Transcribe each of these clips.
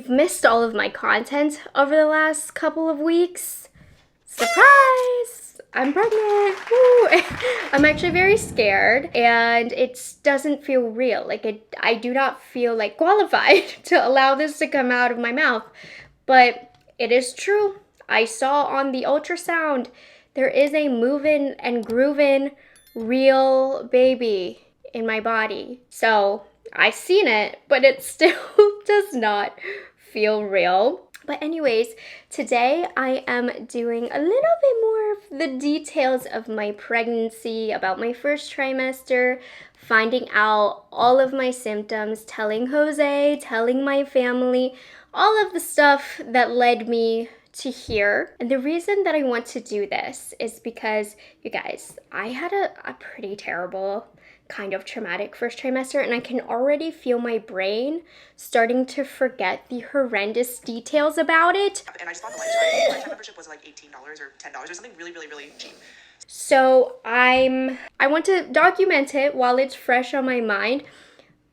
you've missed all of my content over the last couple of weeks, surprise! I'm pregnant! Woo. I'm actually very scared, and it doesn't feel real. Like, I do not feel like qualified to allow this to come out of my mouth. But it is true. I saw on the ultrasound there is a moving and grooving real baby in my body. So I seen it, but it still does not feel real. But anyways, today I am doing a little bit more of the details of my pregnancy, about my first trimester, finding out all of my symptoms, telling Jose, telling my family, all of the stuff that led me to here. And the reason that I want to do this is because, you guys, I had a pretty terrible kind of traumatic first trimester, and I can already feel my brain starting to forget the horrendous details about it. And I just bought the lifetime membership was like $18 or $10 or something really cheap. So I want to document it while it's fresh on my mind.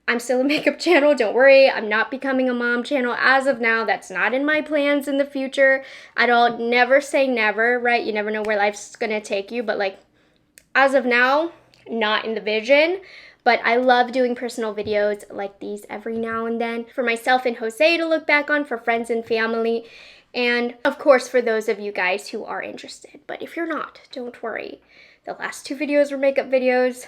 I'm still a makeup channel, don't worry. I'm not becoming a mom channel as of now. That's not in my plans in the future at all. Never say never, right? You never know where life's gonna take you, but like as of now, not in the vision. But I love doing personal videos like these every now and then for myself and Jose to look back on, for friends and family, and of course for those of you guys who are interested. But if you're not, don't worry. The last two videos were makeup videos.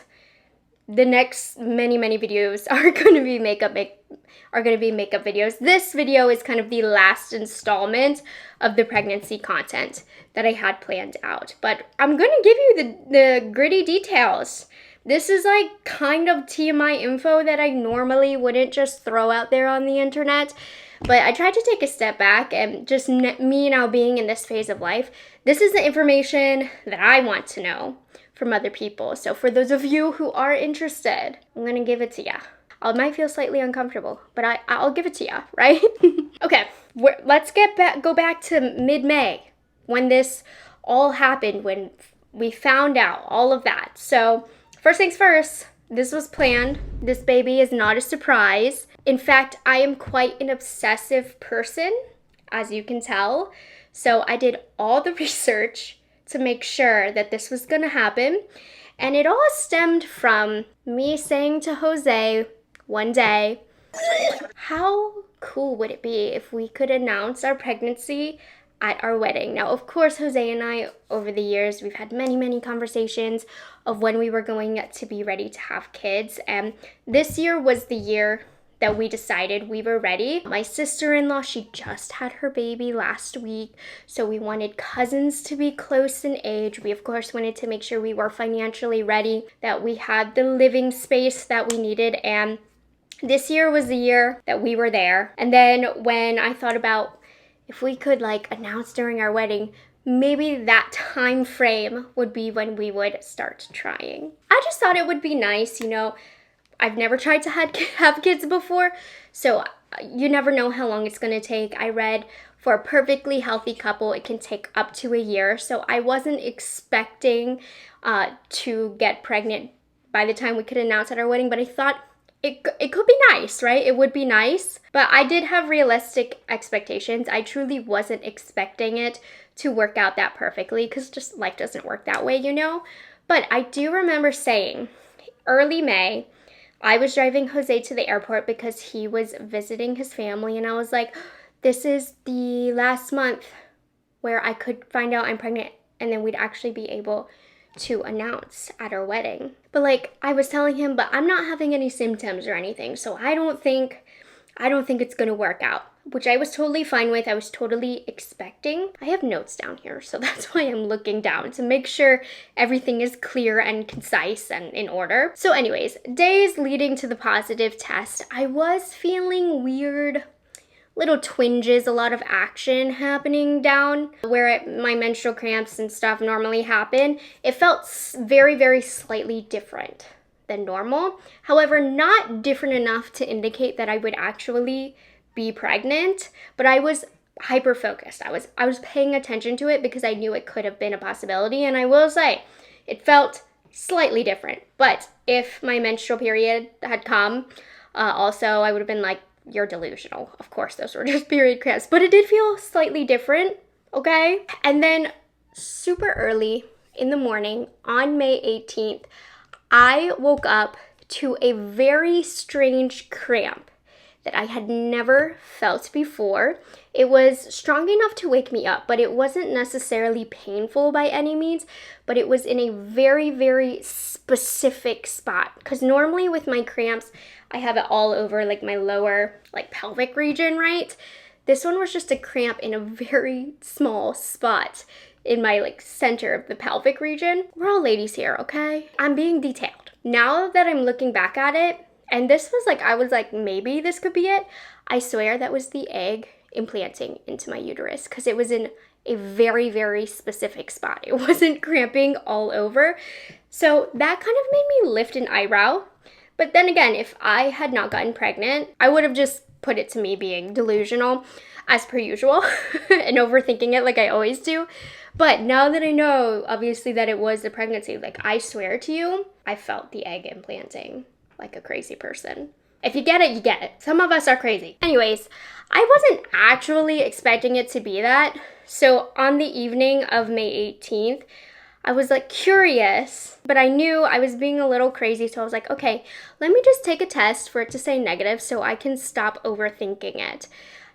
The next many videos are going to be makeup videos. This video is kind of the last installment of the pregnancy content that I had planned out. But I'm going to give you the gritty details. This is like kind of TMI info that I normally wouldn't just throw out there on the internet. But I tried to take a step back, and just me now being in this phase of life, this is the information that I want to know from other people. So for those of you who are interested, I'm gonna give it to ya. I might feel slightly uncomfortable, but I'll give it to ya, right? Okay, let's go back to mid-May when this all happened, when we found out all of that. So first things first, this was planned. This baby is not a surprise. In fact, I am quite an obsessive person, as you can tell. So I did all the research to make sure that this was gonna happen. And it all stemmed from me saying to Jose one day, how cool would it be if we could announce our pregnancy at our wedding? Now, of course, Jose and I, over the years, we've had many conversations of when we were going to be ready to have kids. And this year was the year that we decided we were ready. My sister-in-law, she just had her baby last week, so we wanted cousins to be close in age. We, of course, wanted to make sure we were financially ready, that we had the living space that we needed, and this year was the year that we were there. And then when I thought about if we could like announce during our wedding, maybe that time frame would be when we would start trying. I just thought it would be nice, you know. I've never tried to have kids before, so you never know how long it's gonna take. I read for a perfectly healthy couple, it can take up to a year, so I wasn't expecting to get pregnant by the time we could announce at our wedding, but I thought it could be nice, right? It would be nice, but I did have realistic expectations. I truly wasn't expecting it to work out that perfectly, because just life doesn't work that way, you know? But I do remember saying, early May, I was driving Jose to the airport because he was visiting his family, and I was like, this is the last month where I could find out I'm pregnant, and then we'd actually be able to announce at our wedding. But like I was telling him, but I'm not having any symptoms or anything, so I don't think it's gonna work out, which I was totally fine with. I was totally expecting. I have notes down here, so that's why I'm looking down to make sure everything is clear and concise and in order. So anyways, days leading to the positive test, I was feeling weird, little twinges, a lot of action happening down where my menstrual cramps and stuff normally happen. It felt very slightly different than normal. However, not different enough to indicate that I would actually be pregnant, but I was hyper focused. I was paying attention to it because I knew it could have been a possibility, and I will say it felt slightly different. But if my menstrual period had come, also I would have been like you're delusional. Of course, those were just period cramps, but it did feel slightly different, okay? And then super early in the morning on May 18th, I woke up to a very strange cramp that I had never felt before. It was strong enough to wake me up, but it wasn't necessarily painful by any means, but it was in a very, very specific spot. Because normally with my cramps, I have it all over like my lower like pelvic region, right? This one was just a cramp in a very small spot in my like center of the pelvic region. We're all ladies here, okay? I'm being detailed. Now that I'm looking back at it, and this was like, I was like, maybe this could be it. I swear that was the egg implanting into my uterus because it was in a very, very specific spot. It wasn't cramping all over. So that kind of made me lift an eyebrow. But then again, if I had not gotten pregnant, I would have just put it to me being delusional as per usual and overthinking it like I always do. But now that I know, obviously, that it was the pregnancy, like I swear to you, I felt the egg implanting like a crazy person. If you get it, you get it. Some of us are crazy. Anyways, I wasn't actually expecting it to be that. So on the evening of May 18th, I was like curious, but I knew I was being a little crazy. So I was like, okay, let me just take a test for it to say negative so I can stop overthinking it.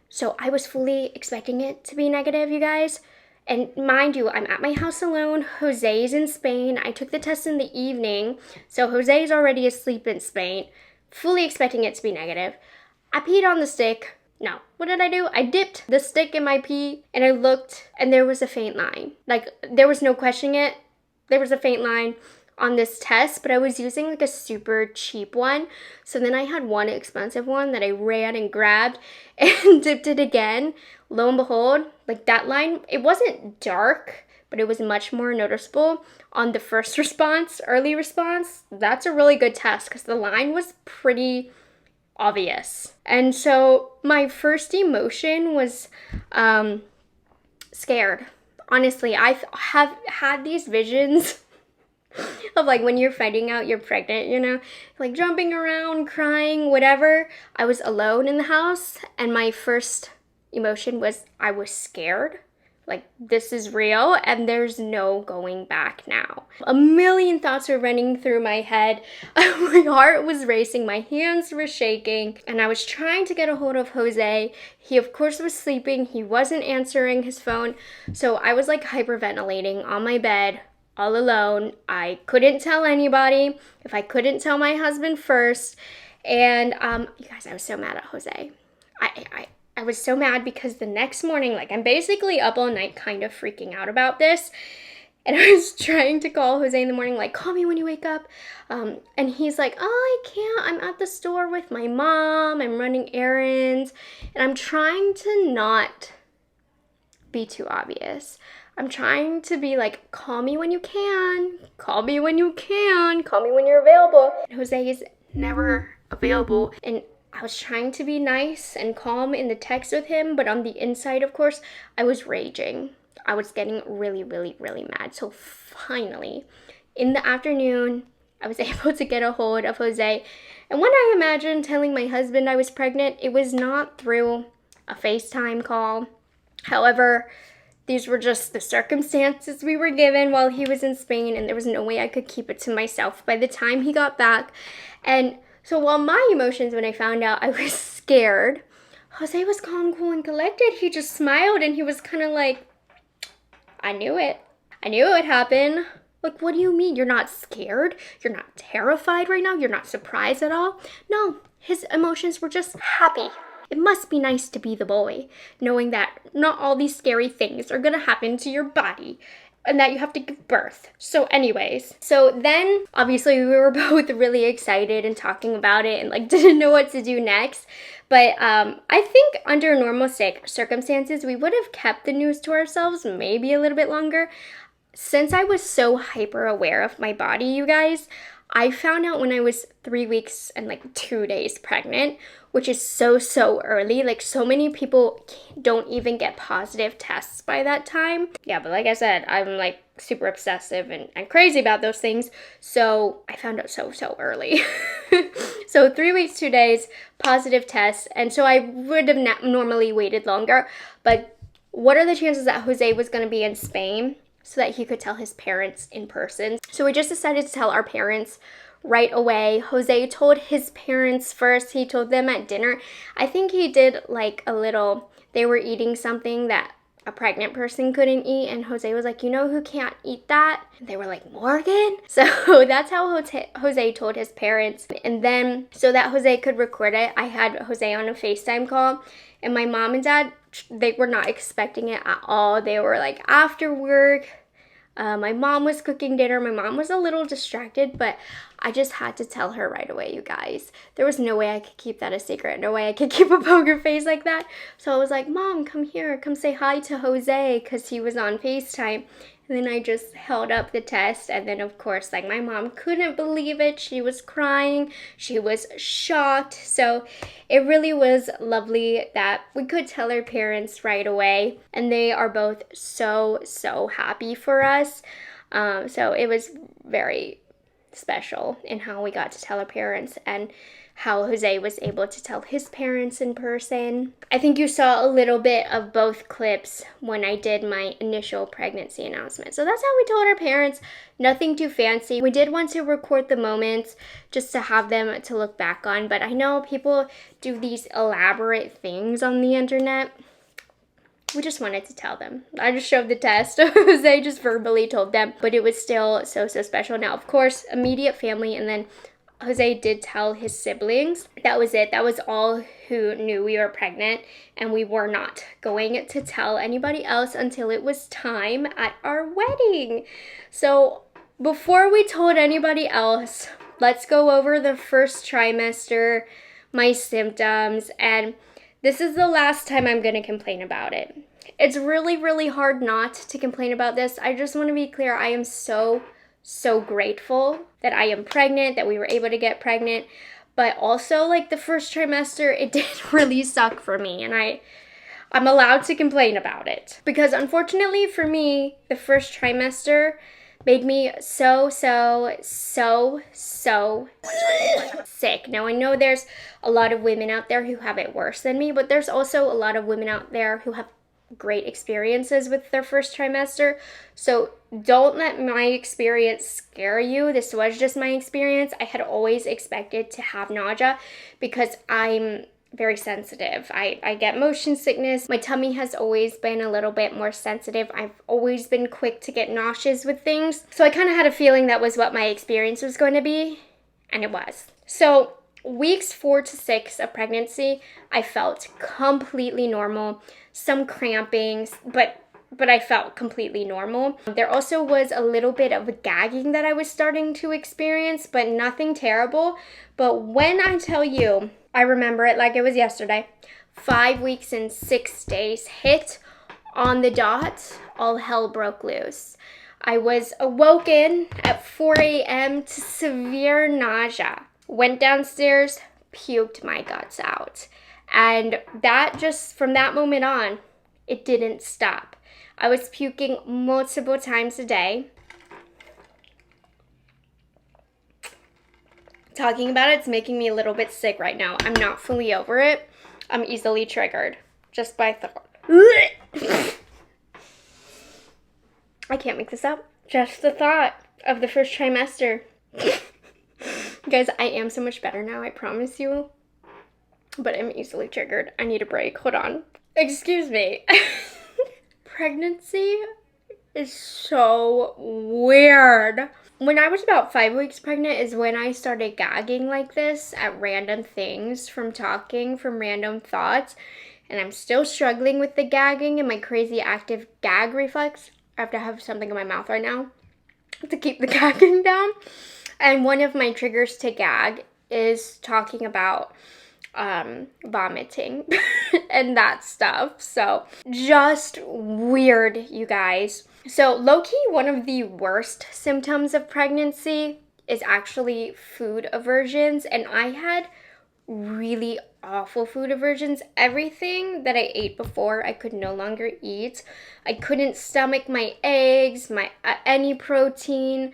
So I was fully expecting it to be negative, you guys. And mind you, I'm at my house alone. Jose's in Spain. I took the test in the evening. So Jose's already asleep in Spain, fully expecting it to be negative. I peed on the stick. No, what did I do? I dipped the stick in my pee and I looked and there was a faint line. Like there was no questioning it. There was a faint line on this test, but I was using like a super cheap one. So then I had one expensive one that I ran and grabbed and dipped it again. Lo and behold, like that line, it wasn't dark, but it was much more noticeable on the first response, early response. That's a really good test because the line was pretty obvious. And so my first emotion was scared. Honestly, I have had these visions of like when you're finding out you're pregnant, you know, like jumping around, crying, whatever. I was alone in the house and my first emotion was I was scared. Like this is real and there's no going back now. A million thoughts were running through my head. My heart was racing, my hands were shaking, and I was trying to get a hold of Jose. He of course was sleeping. He wasn't answering his phone. So I was like hyperventilating on my bed all alone. I couldn't tell anybody. If I couldn't tell my husband first. And you guys, I was so mad at Jose. I was so mad because the next morning, like I'm basically up all night kind of freaking out about this. And I was trying to call Jose in the morning, like, call me when you wake up. And he's like, oh, I can't. I'm at the store with my mom. I'm running errands. And I'm trying to not be too obvious. I'm trying to be like, call me when you can. Call me when you can. Call me when you're available. And Jose is never available. And I was trying to be nice and calm in the text with him, but on the inside, of course, I was raging. I was getting really, really, really mad. So finally, in the afternoon, I was able to get a hold of Jose. And when I imagined telling my husband I was pregnant, it was not through a FaceTime call. However, these were just the circumstances we were given while he was in Spain, and there was no way I could keep it to myself by the time he got back. And so while my emotions when I found out I was scared, Jose was calm, cool, and collected. He just smiled and he was kind of like, I knew it. I knew it would happen. Like, what do you mean? You're not scared? You're not terrified right now? You're not surprised at all? No, his emotions were just happy. It must be nice to be the boy, knowing that not all these scary things are gonna happen to your body and that you have to give birth. So anyways, so then obviously we were both really excited and talking about it and like didn't know what to do next. But I think under normal circumstances, we would have kept the news to ourselves maybe a little bit longer. Since I was so hyper aware of my body, you guys, I found out when I was 3 weeks and like 2 days pregnant, which is so early. Like so many people don't even get positive tests by that time. Yeah, but like I said, I'm like super obsessive and crazy about those things. So I found out so early. So 3 weeks, 2 days, positive test. And so I would have normally waited longer. But what are the chances that Jose was going to be in Spain so that he could tell his parents in person? So we just decided to tell our parents right away. Jose told his parents first. He told them at dinner. I think he did like a little, they were eating something that a pregnant person couldn't eat, and Jose was like, you know who can't eat that? And they were like, Morgan? So that's how Jose told his parents. And then so that Jose could record it, I had Jose on a FaceTime call, and my mom and dad, they were not expecting it at all. They were like, after work, my mom was cooking dinner. My mom was a little distracted, but I just had to tell her right away, you guys. There was no way I could keep that a secret. No way I could keep a poker face like that. So I was like, Mom, come here. Come say hi to Jose, because he was on FaceTime. And then I just held up the test. And then, of course, like, my mom couldn't believe it. She was crying. She was shocked. So it really was lovely that we could tell our parents right away. And they are both so, so happy for us. So it was very special in how we got to tell our parents and how Jose was able to tell his parents in person. I think you saw a little bit of both clips when I did my initial pregnancy announcement. So that's how we told our parents. Nothing too fancy. We did want to record the moments just to have them to look back on, but I know people do these elaborate things on the internet. We just wanted to tell them. I just showed the test. Jose just verbally told them, but it was still so, so special. Now, of course, immediate family, and then Jose did tell his siblings. That was it. That was all who knew we were pregnant, and we were not going to tell anybody else until it was time at our wedding. So before we told anybody else, let's go over the first trimester, my symptoms, and this is the last time I'm going to complain about it. It's really, really hard not to complain about this. I just want to be clear. I am so grateful that I am pregnant, that we were able to get pregnant. But also, like, the first trimester, it did really suck for me. And I'm allowed to complain about it. Because unfortunately for me, the first trimester made me so sick. Now, I know there's a lot of women out there who have it worse than me, but there's also a lot of women out there who have great experiences with their first trimester. So don't let my experience scare you. This was just my experience. I had always expected to have nausea because I'm very sensitive. I get motion sickness. My tummy has always been a little bit more sensitive. I've always been quick to get nauseous with things. So I kind of had a feeling that was what my experience was going to be, and it was. So weeks 4 to 6 of pregnancy, I felt completely normal. Some cramping, but I felt completely normal. There also was a little bit of gagging that I was starting to experience, but nothing terrible. But when I tell you, I remember it like it was yesterday. 5 weeks and 6 days hit on the dot. All hell broke loose. I was awoken at 4 a.m. to severe nausea. Went downstairs, puked my guts out. And that just, from that moment on, it didn't stop. I was puking multiple times a day. Talking about it's making me a little bit sick right now. I'm not fully over it. I'm easily triggered just by thought. I can't make this up. Just the thought of the first trimester. Guys, I am so much better now, I promise you. But I'm easily triggered. I need a break. Hold on. Excuse me. Pregnancy is so weird. When I was about 5 weeks pregnant is when I started gagging like this at random things from talking, from random thoughts. And I'm still struggling with the gagging and my crazy active gag reflex. I have to have something in my mouth right now to keep the gagging down. And one of my triggers to gag is talking about vomiting and that stuff. So just weird, you guys. So low-key, one of the worst symptoms of pregnancy is actually food aversions, and I had really awful food aversions. Everything that I ate before I could no longer eat. I couldn't stomach my eggs, any protein.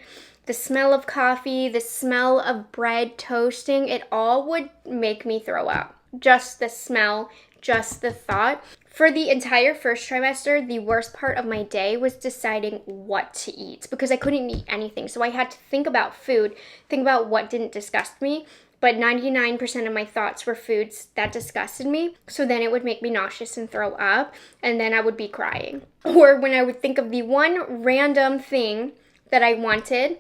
the smell of coffee, the smell of bread toasting, it all would make me throw up. Just the smell, just the thought. For the entire first trimester, the worst part of my day was deciding what to eat because I couldn't eat anything. So I had to think about food, think about what didn't disgust me. But 99% of my thoughts were foods that disgusted me. So then it would make me nauseous and throw up, and then I would be crying. Or when I would think of the one random thing that I wanted.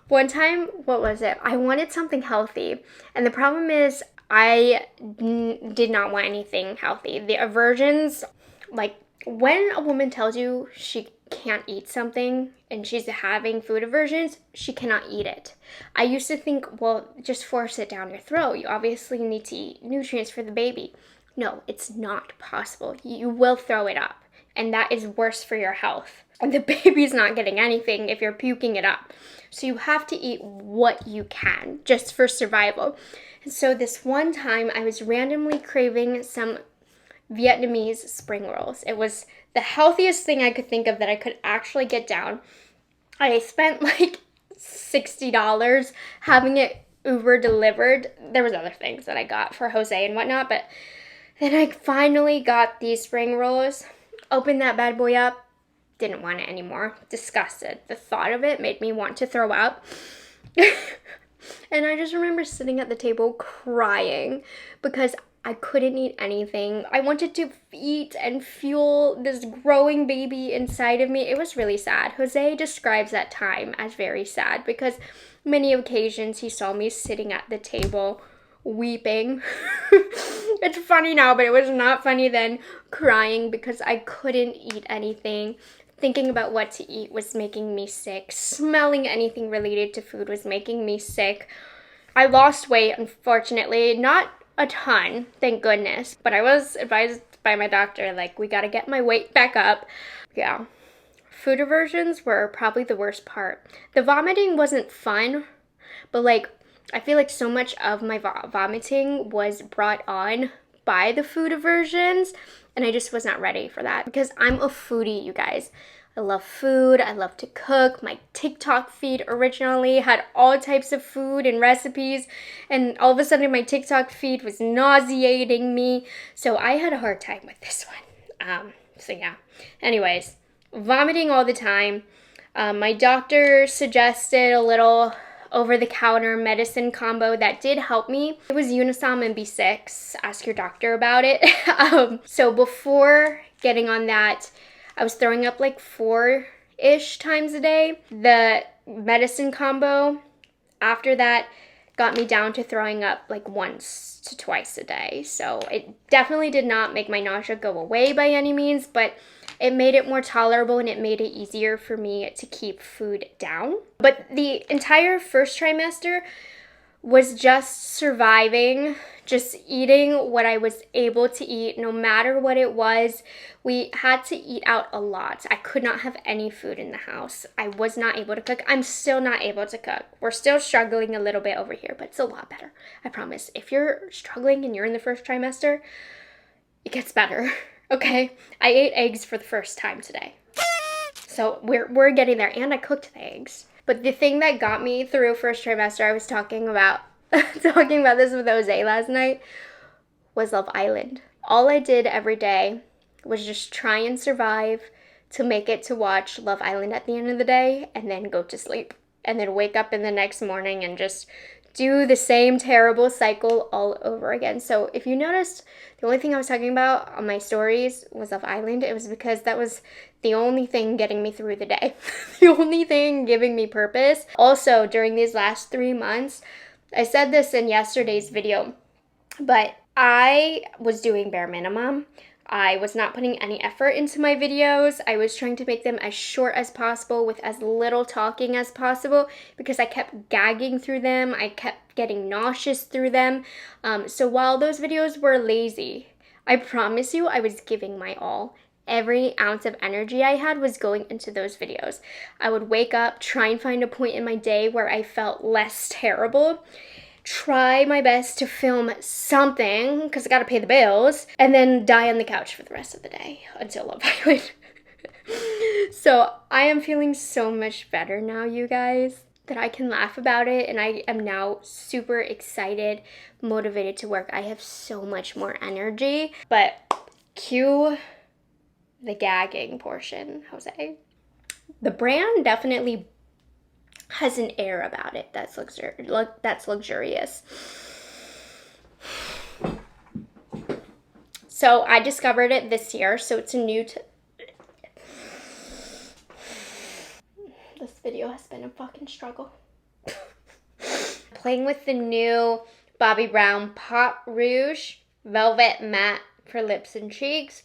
One time, what was it? I wanted something healthy. And the problem is I did not want anything healthy. The aversions, like when a woman tells you she can't eat something and she's having food aversions, she cannot eat it. I used to think, well, just force it down your throat. You obviously need to eat nutrients for the baby. No, it's not possible. You will throw it up, and that is worse for your health. And the baby's not getting anything if you're puking it up. So you have to eat what you can just for survival. And so this one time I was randomly craving some Vietnamese spring rolls. It was the healthiest thing I could think of that I could actually get down. I spent like $60 having it Uber delivered. There was other things that I got for Jose and whatnot, but then I finally got these spring rolls, opened that bad boy up, didn't want it anymore, disgusted. The thought of it made me want to throw up. And I just remember sitting at the table crying because I couldn't eat anything. I wanted to eat and fuel this growing baby inside of me. It was really sad. Jose describes that time as very sad because many occasions he saw me sitting at the table weeping. It's funny now, but it was not funny then, crying because I couldn't eat anything. Thinking about what to eat was making me sick. Smelling anything related to food was making me sick. I lost weight, unfortunately. Not a ton, thank goodness. But I was advised by my doctor, like, we gotta get my weight back up. Yeah. Food aversions were probably the worst part. The vomiting wasn't fun, but like, I feel like so much of my vomiting was brought on by the food aversions, and I just was not ready for that because I'm a foodie, you guys. I love food. I love to cook. My TikTok feed originally had all types of food and recipes, and all of a sudden my TikTok feed was nauseating me, so I had a hard time with this one. So yeah. Anyways, vomiting all the time. My doctor suggested a little over-the-counter medicine combo that did help me. It was Unisom and B6. Ask your doctor about it. So before getting on that, I was throwing up like 4-ish times a day. The medicine combo after that got me down to throwing up like once to twice a day. So it definitely did not make my nausea go away by any means, but it made it more tolerable and it made it easier for me to keep food down. But the entire first trimester was just surviving, just eating what I was able to eat, no matter what it was. We had to eat out a lot. I could not have any food in the house. I was not able to cook. I'm still not able to cook. We're still struggling a little bit over here, but it's a lot better. I promise. If you're struggling and you're in the first trimester, it gets better. Okay, I ate eggs for the first time today. So we're getting there, and I cooked the eggs. But the thing that got me through first trimester, I was talking about this with Jose last night, was Love Island. All I did every day was just try and survive to make it to watch Love Island at the end of the day and then go to sleep. And then wake up in the next morning and just do the same terrible cycle all over again. So if you noticed, the only thing I was talking about on my stories was Love Island. It was because that was the only thing getting me through the day. The only thing giving me purpose. Also, during these last 3 months, I said this in yesterday's video, but I was doing bare minimum. I was not putting any effort into my videos. I was trying to make them as short as possible with as little talking as possible because I kept gagging through them. I kept getting nauseous through them. So while those videos were lazy, I promise you I was giving my all. Every ounce of energy I had was going into those videos. I would wake up, try and find a point in my day where I felt less terrible, try my best to film something because I gotta pay the bills, and then die on the couch for the rest of the day until Love Island. So I am feeling so much better now, you guys. that I can laugh about it, and I am now super excited, motivated to work. I have so much more energy, but cue the gagging portion, Jose. The brand definitely has an air about it that's luxurious. So I discovered it this year, so it's a new this video has been a fucking struggle. Playing with the new Bobbi Brown Pop Rouge Velvet Matte for lips and cheeks.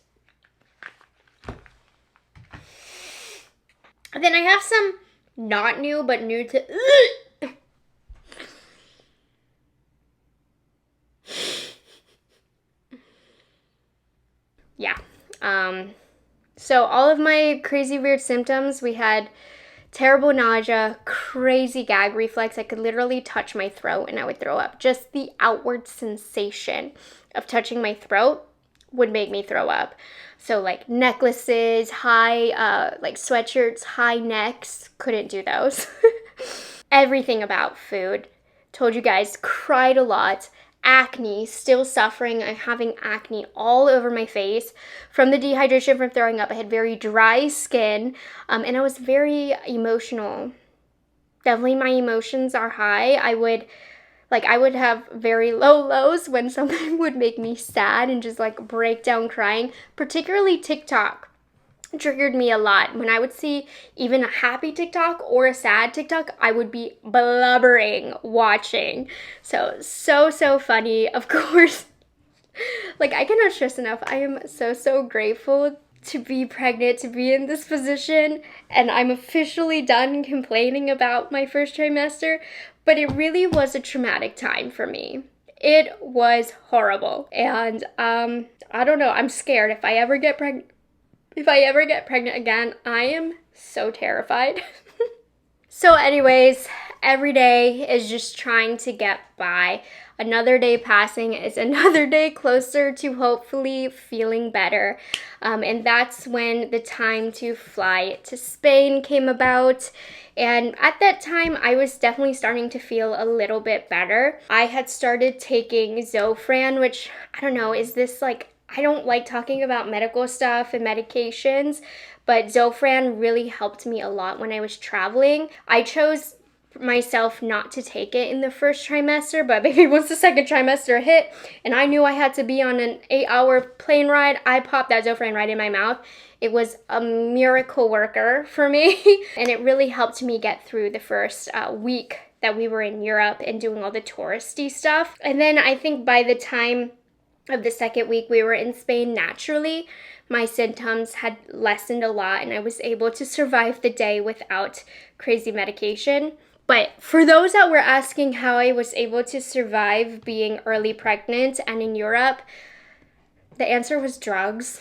And then I have some not new, but new to... Yeah. So all of my crazy weird symptoms, we had terrible nausea, crazy gag reflex. I could literally touch my throat and I would throw up. Just the outward sensation of touching my throat would make me throw up. So like necklaces, high, like sweatshirts, high necks, couldn't do those. Everything about food. Told you guys, cried a lot. Acne, still suffering. I'm having acne all over my face from the dehydration from throwing up. I had very dry skin, and I was very emotional. Definitely my emotions are high. I would have very low lows when something would make me sad and just like break down crying. Particularly TikTok triggered me a lot. When I would see even a happy TikTok or a sad TikTok, I would be blubbering watching. So funny. Of course, like I cannot stress enough. I am so grateful to be pregnant, to be in this position, and I'm officially done complaining about my first trimester, but it really was a traumatic time for me. It was horrible, and I don't know, I'm scared. If I ever get pregnant again, I am so terrified. So anyways, every day is just trying to get by. Another day passing is another day closer to hopefully feeling better. And that's when the time to fly to Spain came about. And at that time, I was definitely starting to feel a little bit better. I had started taking Zofran, which, I don't know, is this like, I don't like talking about medical stuff and medications, but Zofran really helped me a lot when I was traveling. I chose myself not to take it in the first trimester, but maybe once the second trimester hit and I knew I had to be on an 8-hour plane ride, I popped that Zofran right in my mouth. It was a miracle worker for me, and it really helped me get through the first week that we were in Europe and doing all the touristy stuff. And then I think by the time of the second week we were in Spain, naturally my symptoms had lessened a lot and I was able to survive the day without crazy medication. But for those that were asking how I was able to survive being early pregnant and in Europe, the answer was drugs.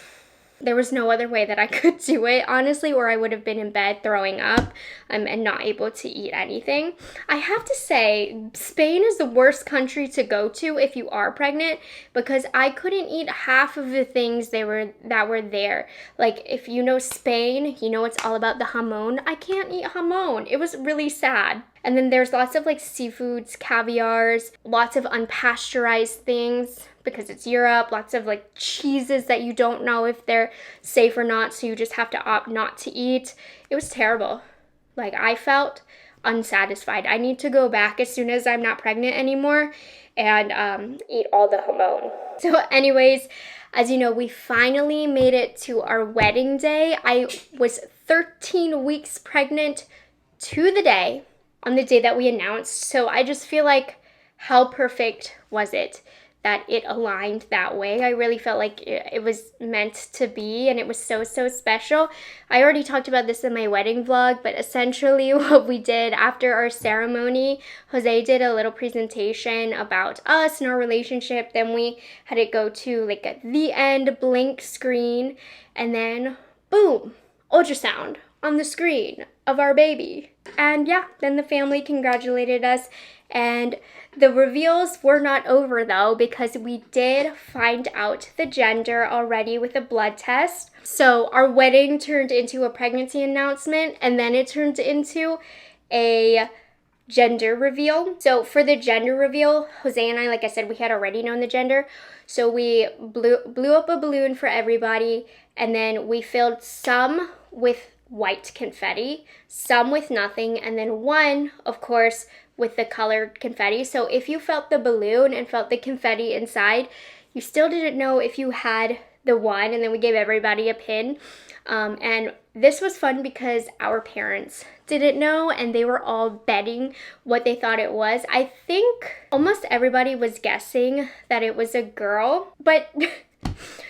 There was no other way that I could do it, honestly, or I would have been in bed throwing up and not able to eat anything. I have to say, Spain is the worst country to go to if you are pregnant, because I couldn't eat half of the things that were there. Like, if you know Spain, you know it's all about the jamon. I can't eat jamon. It was really sad. And then there's lots of like seafoods, caviars, lots of unpasteurized things because it's Europe, lots of like cheeses that you don't know if they're safe or not, so you just have to opt not to eat. It was terrible. Like, I felt unsatisfied. I need to go back as soon as I'm not pregnant anymore and eat all the jamon. So anyways, as you know, we finally made it to our wedding day. I was 13 weeks pregnant to the day, on the day that we announced. So I just feel like, how perfect was it that it aligned that way? I really felt like it was meant to be, and it was so special. I already talked about this in my wedding vlog, but essentially what we did after our ceremony, Jose did a little presentation about us and our relationship. Then we had it go to like a the end blank screen, and then boom, ultrasound on the screen of our baby. And yeah, then the family congratulated us, and the reveals were not over though, because we did find out the gender already with a blood test. So our wedding turned into a pregnancy announcement, and then it turned into a gender reveal. So for the gender reveal, Jose and I, like I said, we had already known the gender. So we blew up a balloon for everybody, and then we filled some with white confetti, some with nothing, and then one, of course, with the colored confetti. So if you felt the balloon and felt the confetti inside, you still didn't know if you had the one, and then we gave everybody a pin. And this was fun because our parents didn't know, and they were all betting what they thought it was. I think almost everybody was guessing that it was a girl, but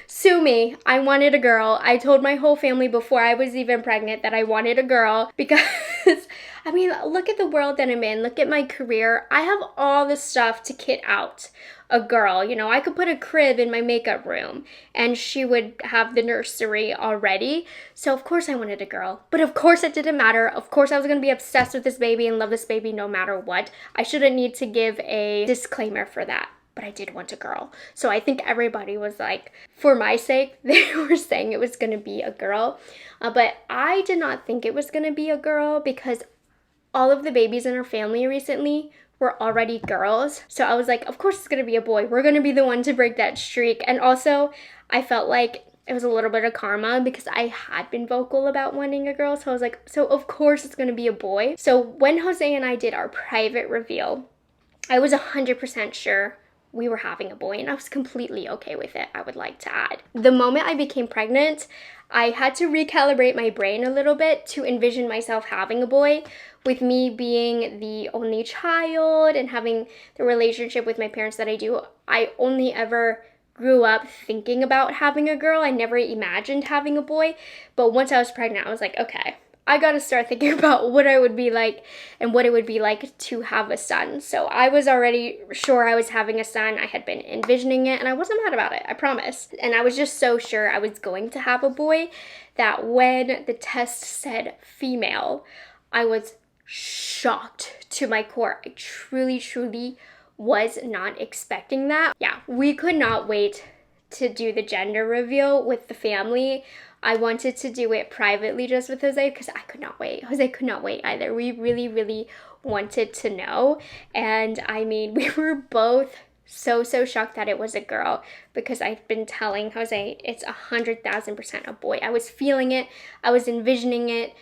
sue me, I wanted a girl. I told my whole family before I was even pregnant that I wanted a girl because I mean, look at the world that I'm in. Look at my career. I have all the stuff to kit out a girl. You know, I could put a crib in my makeup room and she would have the nursery already. So of course I wanted a girl. But of course it didn't matter. Of course I was going to be obsessed with this baby and love this baby no matter what. I shouldn't need to give a disclaimer for that. But I did want a girl. So I think everybody was like, for my sake, they were saying it was going to be a girl. But I did not think it was going to be a girl because all of the babies in our family recently were already girls. So I was like, of course it's going to be a boy. We're going to be the one to break that streak. And also, I felt like it was a little bit of karma because I had been vocal about wanting a girl. So I was like, so of course it's going to be a boy. So when Jose and I did our private reveal, I was 100% sure we were having a boy, and I was completely okay with it, I would like to add. The moment I became pregnant, I had to recalibrate my brain a little bit to envision myself having a boy, with me being the only child and having the relationship with my parents that I do. I only ever grew up thinking about having a girl. I never imagined having a boy, but once I was pregnant, I was like, okay, I gotta start thinking about what I would be like and what it would be like to have a son. So I was already sure I was having a son. I had been envisioning it and I wasn't mad about it, I promise. And I was just so sure I was going to have a boy that when the test said female, I was shocked to my core. I truly was not expecting that. Yeah, we could not wait to do the gender reveal with the family. I wanted to do it privately just with Jose because I could not wait. Jose could not wait either. We really wanted to know. And I mean, we were both so shocked that it was a girl because I've been telling Jose it's 100,000% a boy. I was feeling it. I was envisioning it.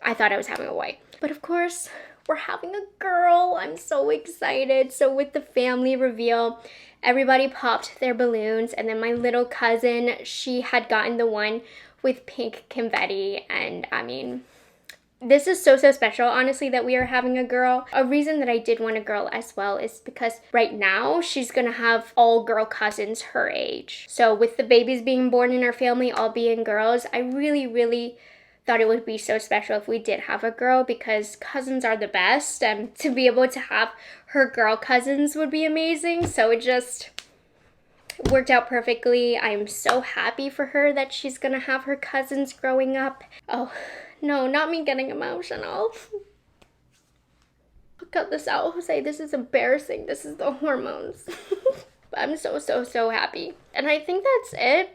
I thought I was having a boy. But of course, we're having a girl. I'm so excited. So with the family reveal, everybody popped their balloons, and then my little cousin, she had gotten the one with pink confetti, and I mean, this is so special, honestly, that we are having a girl. A reason that I did want a girl as well is because right now she's gonna have all girl cousins her age. So with the babies being born in our family all being girls, I really thought it would be so special if we did have a girl because cousins are the best, and to be able to have her girl cousins would be amazing. So it just worked out perfectly. I'm so happy for her that she's gonna have her cousins growing up. Oh, no, not me getting emotional. I'll cut this out, Jose. This is embarrassing. This is the hormones. But I'm so happy. And I think that's it.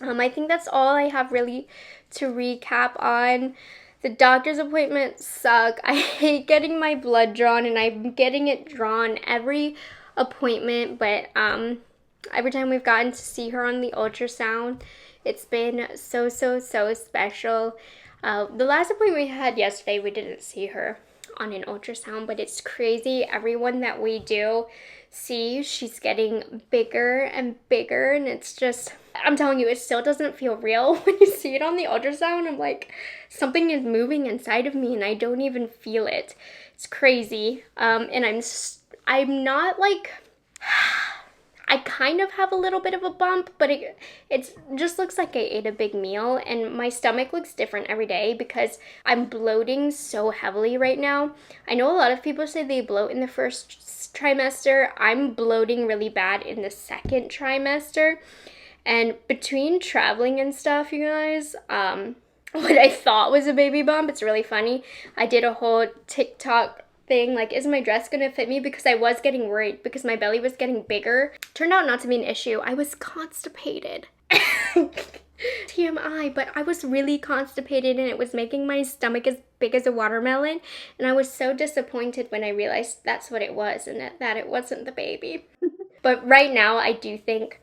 I think that's all I have really to recap on. The doctor's appointments suck. I hate getting my blood drawn, and I'm getting it drawn every appointment, but every time we've gotten to see her on the ultrasound, it's been so special. The last appointment we had yesterday, we didn't see her on an ultrasound, but it's crazy. Everyone that we do see, she's getting bigger and bigger, and it's just, I'm telling you, it still doesn't feel real when you see it on the ultrasound. I'm like, something is moving inside of me and I don't even feel it. It's crazy. And I'm not like, I kind of have a little bit of a bump, but it just looks like I ate a big meal, and my stomach looks different every day because I'm bloating so heavily right now. I know a lot of people say they bloat in the first trimester. I'm bloating really bad in the second trimester. And between traveling and stuff, you guys, what I thought was a baby bump, it's really funny. I did a whole TikTok thing, like, is my dress gonna fit me? Because I was getting worried because my belly was getting bigger. Turned out not to be an issue. I was constipated. TMI, but I was really constipated and it was making my stomach as big as a watermelon, and I was so disappointed when I realized that's what it was and that it wasn't the baby. But right now I do think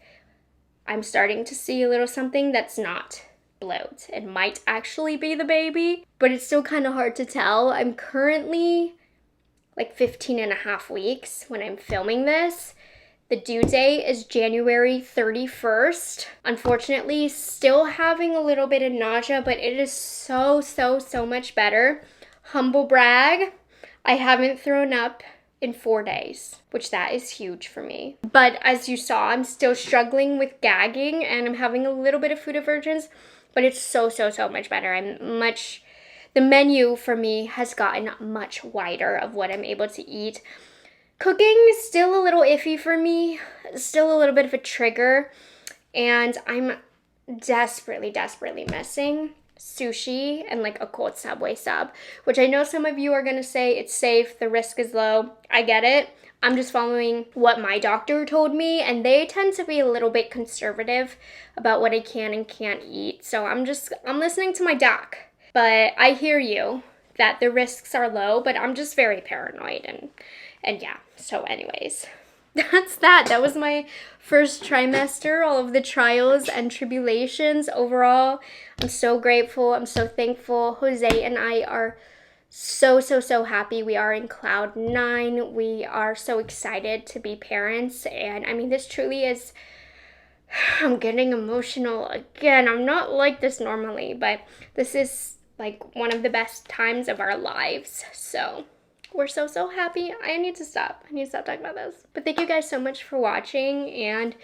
I'm starting to see a little something that's not bloat. It might actually be the baby, but it's still kind of hard to tell. I'm currently like 15 and a half weeks when I'm filming this. The due date is January 31st. Unfortunately, still having a little bit of nausea, but it is so much better. Humble brag, I haven't thrown up in 4 days, which that is huge for me. But as you saw, I'm still struggling with gagging and I'm having a little bit of food aversions, but it's so much better. The menu for me has gotten much wider of what I'm able to eat. Cooking is still a little iffy for me, still a little bit of a trigger, and I'm desperately missing sushi and like a cold Subway sub, which I know some of you are gonna say it's safe, the risk is low. I get it. I'm just following what my doctor told me, and they tend to be a little bit conservative about what I can and can't eat. So I'm listening to my doc. But I hear you that the risks are low, but I'm just very paranoid and yeah. So anyways, that's that. That was my first trimester, all of the trials and tribulations. Overall, I'm so grateful. I'm so thankful. Jose and I are so happy. We are in cloud 9. We are so excited to be parents. And I mean, this truly is, I'm getting emotional again. I'm not like this normally, but this is like one of the best times of our lives. So we're so happy. I need to stop talking about this. But thank you guys so much for watching, and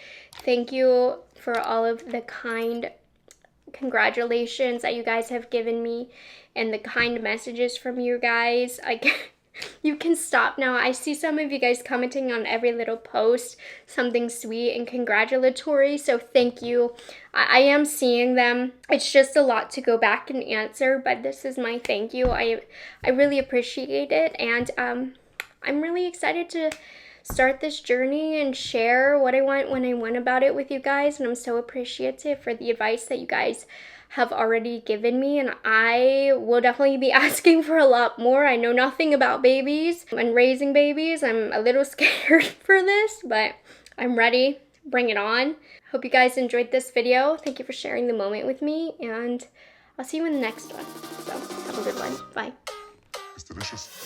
thank you for all of the kind congratulations that you guys have given me and the kind messages from you guys. You can stop now. I see some of you guys commenting on every little post, something sweet and congratulatory, so thank you. I am seeing them. It's just a lot to go back and answer, but this is my thank you. I really appreciate it, and I'm really excited to start this journey and share what I want when I want about it with you guys, and I'm so appreciative for the advice that you guys have already given me, and I will definitely be asking for a lot more. I know nothing about babies and raising babies. I'm a little scared for this, but I'm ready. Bring it on. Hope you guys enjoyed this video. Thank you for sharing the moment with me, and I'll see you in the next one. So have a good one. Bye. It's delicious.